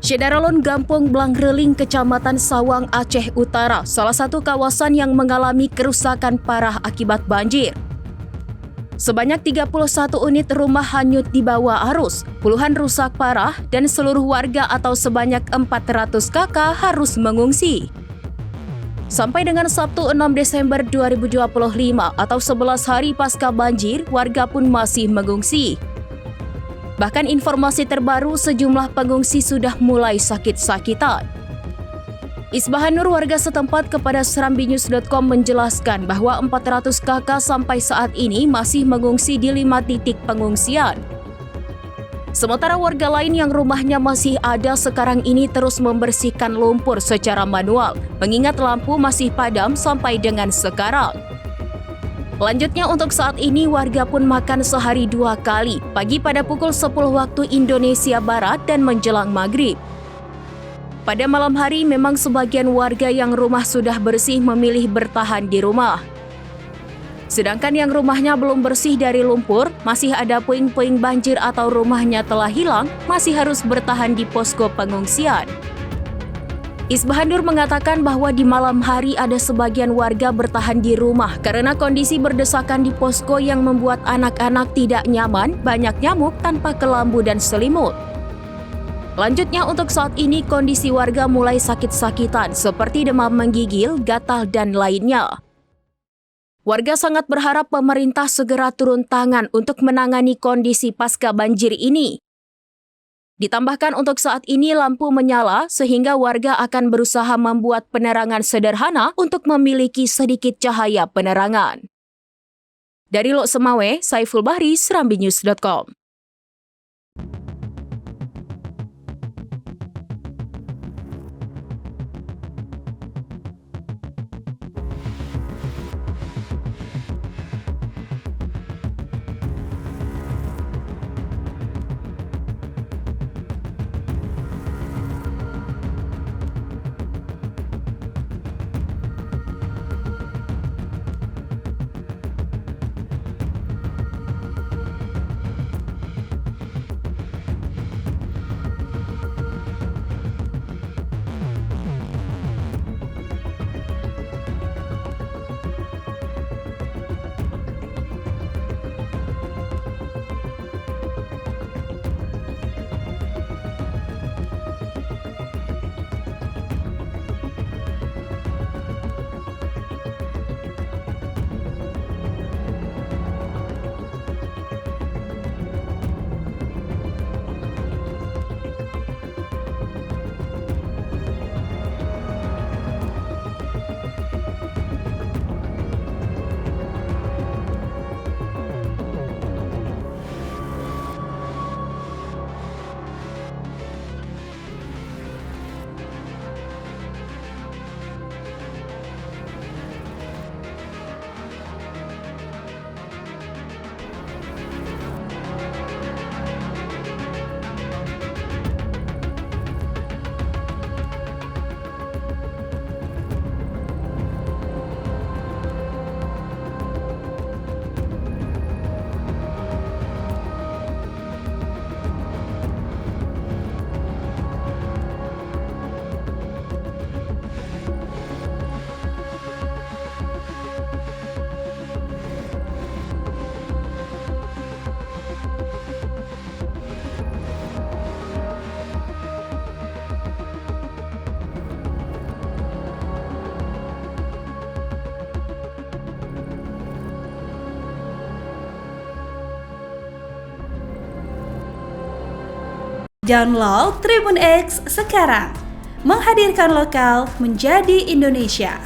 Syedaralun Gampong Blangreling, Kecamatan Sawang, Aceh Utara, salah satu kawasan yang mengalami kerusakan parah akibat banjir. Sebanyak 31 unit rumah hanyut di bawah arus, puluhan rusak parah, dan seluruh warga atau sebanyak 400 kakak harus mengungsi. Sampai dengan Sabtu 6 Desember 2025 atau 11 hari pasca banjir, warga pun masih mengungsi. Bahkan informasi terbaru, sejumlah pengungsi sudah mulai sakit-sakitan. Isbahan Nur, warga setempat, kepada serambinews.com menjelaskan bahwa 400 kakak sampai saat ini masih mengungsi di 5 titik pengungsian. Sementara warga lain yang rumahnya masih ada sekarang ini terus membersihkan lumpur secara manual, mengingat lampu masih padam sampai dengan sekarang. Lanjutnya, untuk saat ini warga pun makan sehari 2 kali, pagi pada pukul 10 waktu Indonesia Barat dan menjelang maghrib. Pada malam hari memang sebagian warga yang rumah sudah bersih memilih bertahan di rumah. Sedangkan yang rumahnya belum bersih dari lumpur, masih ada puing-puing banjir atau rumahnya telah hilang, masih harus bertahan di posko pengungsian. Isbahan Nur mengatakan bahwa di malam hari ada sebagian warga bertahan di rumah karena kondisi berdesakan di posko yang membuat anak-anak tidak nyaman, banyak nyamuk tanpa kelambu dan selimut. Lanjutnya, untuk saat ini kondisi warga mulai sakit-sakitan seperti demam menggigil, gatal, dan lainnya. Warga sangat berharap pemerintah segera turun tangan untuk menangani kondisi pasca banjir ini. Ditambahkan untuk saat ini lampu menyala sehingga warga akan berusaha membuat penerangan sederhana untuk memiliki sedikit cahaya penerangan. Dari Lok Semawe, Saiful Bahri, serambinews.com. Download Tribun X sekarang, menghadirkan lokal menjadi Indonesia.